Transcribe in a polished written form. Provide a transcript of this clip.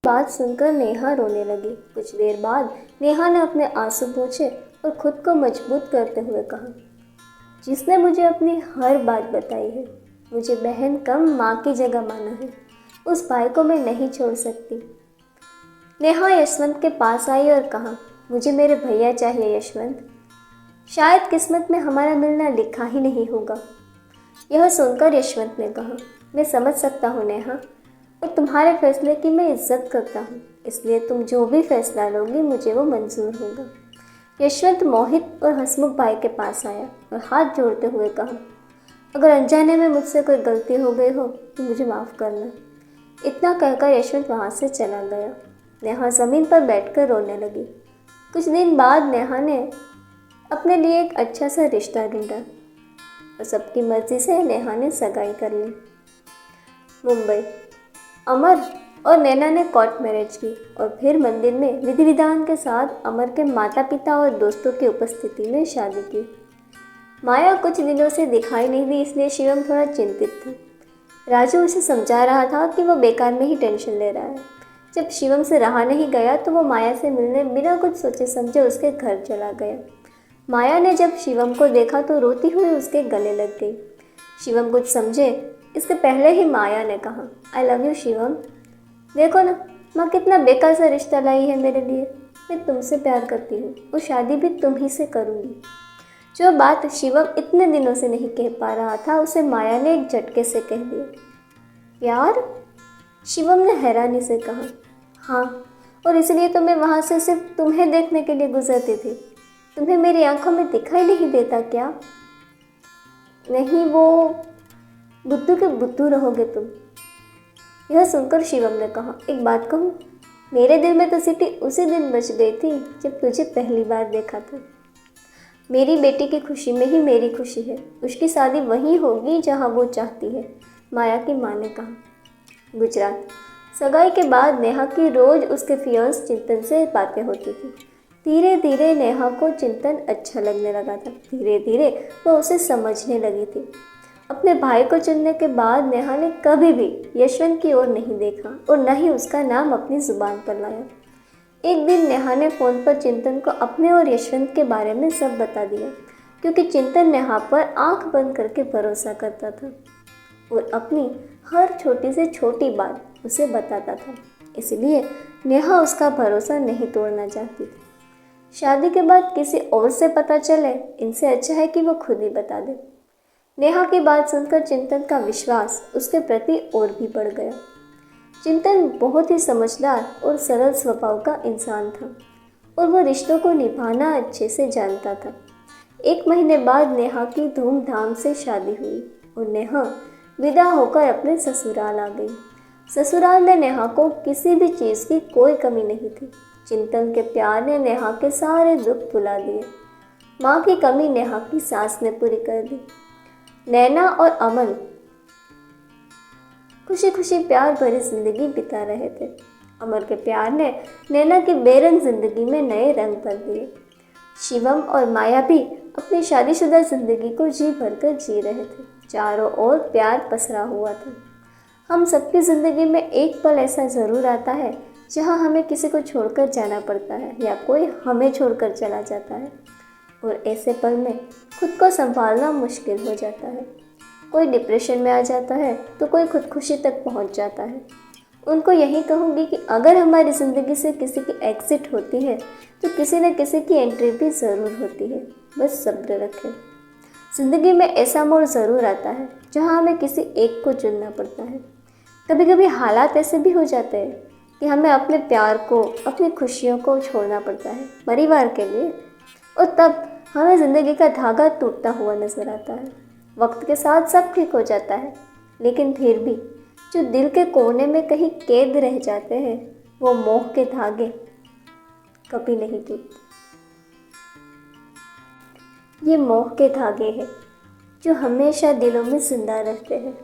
बात सुनकर नेहा रोने लगी। कुछ देर बाद नेहा ने अपने आंसू पोंछे और खुद को मजबूत करते हुए कहा, जिसने मुझे अपनी हर बात बताई है, मुझे बहन कम माँ की जगह माना है, उस भाई को मैं नहीं छोड़ सकती। नेहा यशवंत के पास आई और कहा, मुझे मेरे भैया चाहिए यशवंत, शायद किस्मत में हमारा मिलना लिखा ही नहीं होगा। यह सुनकर यशवंत ने कहा, मैं समझ सकता हूँ नेहा, और तुम्हारे फैसले की मैं इज्जत करता हूँ, इसलिए तुम जो भी फैसला लोगी मुझे वो मंजूर होगा। यशवंत मोहित और हसमुख भाई के पास आया और हाथ जोड़ते हुए कहा, अगर अनजाने में मुझसे कोई गलती हो गई हो तो मुझे माफ़ करना। इतना कहकर यशवंत वहाँ से चला गया। नेहा ज़मीन पर बैठकर रोने लगी। कुछ दिन बाद नेहा ने अपने लिए एक अच्छा सा रिश्ता ढूंढा और सबकी मर्जी से नेहा ने सगाई कर ली। मुंबई। अमर और नैना ने कोर्ट मैरिज की और फिर मंदिर में विधि विधान के साथ अमर के माता पिता और दोस्तों की उपस्थिति में शादी की। माया कुछ दिनों से दिखाई नहीं दी, इसलिए शिवम थोड़ा चिंतित था। राजू उसे समझा रहा था कि वो बेकार में ही टेंशन ले रहा है। जब शिवम से रहा नहीं गया तो वो माया से मिलने बिना कुछ सोचे समझे उसके घर चला गया। माया ने जब शिवम को देखा तो रोती हुई उसके गले लग गई। शिवम कुछ समझे इसके पहले ही माया ने कहा, आई लव यू शिवम, देखो ना माँ कितना बेकार सा रिश्ता लाई है मेरे लिए। मैं तुमसे प्यार करती हूँ और शादी भी तुम ही से करूँगी। जो बात शिवम इतने दिनों से नहीं कह पा रहा था उसे माया ने एक झटके से कह दिया। प्यार? शिवम ने हैरानी से कहा, हाँ, और इसलिए तो मैं वहाँ से सिर्फ तुम्हें देखने के लिए गुजरती थी। तुम्हें मेरी आंखों में दिखाई नहीं देता क्या? नहीं, वो बुद्धू के बुद्धू रहोगे तुम। यह सुनकर शिवम ने कहा, एक बात कहूँ, मेरे दिल में तो सीटी उसी दिन बच गई थी जब तुझे पहली बार देखा था। मेरी बेटी की खुशी में ही मेरी खुशी है। उसकी शादी वहीं होगी जहाँ वो चाहती है, माया की माँ ने कहा। गुजरात। सगाई के बाद नेहा की रोज़ उसके फियांस चिंतन से बातें होती थी। धीरे धीरे नेहा को चिंतन अच्छा लगने लगा था। धीरे धीरे वो उसे समझने लगी थी। अपने भाई को चुनने के बाद नेहा ने कभी भी यशवंत की ओर नहीं देखा और न ही उसका नाम अपनी ज़ुबान पर लाया। एक दिन नेहा ने फ़ोन पर चिंतन को अपने और यशवंत के बारे में सब बता दिया, क्योंकि चिंतन नेहा पर आंख बंद करके भरोसा करता था और अपनी हर छोटी से छोटी बात उसे बताता था। इसलिए नेहा उसका भरोसा नहीं तोड़ना चाहती थी। शादी के बाद किसी और से पता चले, इनसे अच्छा है कि वो खुद ही बता दे। नेहा की बात सुनकर चिंतन का विश्वास उसके प्रति और भी बढ़ गया। चिंतन बहुत ही समझदार और सरल स्वभाव का इंसान था और वो रिश्तों को निभाना अच्छे से जानता था। 1 महीने बाद नेहा की धूमधाम से शादी हुई और नेहा विदा होकर अपने ससुराल आ गई। ससुराल में नेहा को किसी भी चीज़ की कोई कमी नहीं थी। चिंतन के प्यार ने नेहा के सारे दुख भुला दिए। माँ की कमी नेहा की सास ने पूरी कर दी। नैना और अमन खुशी खुशी प्यार भरी जिंदगी बिता रहे थे। अमर के प्यार ने नैना की बेरंग जिंदगी में नए रंग भर दिए। शिवम और माया भी अपनी शादीशुदा जिंदगी को जी भरकर जी रहे थे। चारों ओर प्यार पसरा हुआ था। हम सबकी ज़िंदगी में एक पल ऐसा ज़रूर आता है जहां हमें किसी को छोड़कर जाना पड़ता है या कोई हमें छोड़कर चला जाता है, और ऐसे पल में खुद को संभालना मुश्किल हो जाता है। कोई डिप्रेशन में आ जाता है तो कोई खुदकुशी तक पहुंच जाता है। उनको यही कहूँगी कि अगर हमारी ज़िंदगी से किसी की एग्ज़िट होती है तो किसी न किसी की एंट्री भी ज़रूर होती है। बस सब्र रखें। ज़िंदगी में ऐसा मोड़ ज़रूर आता है जहाँ हमें किसी एक को चुनना पड़ता है। कभी कभी हालात ऐसे भी हो जाते हैं कि हमें अपने प्यार को, अपनी खुशियों को छोड़ना पड़ता है परिवार के लिए, और तब हमें ज़िंदगी का धागा टूटता हुआ नज़र आता है। वक्त के साथ सब ठीक हो जाता है, लेकिन फिर भी जो दिल के कोने में कहीं कैद रह जाते हैं वो मोह के धागे कभी नहीं टूटते। ये मोह के धागे हैं जो हमेशा दिलों में जिंदा रहते हैं।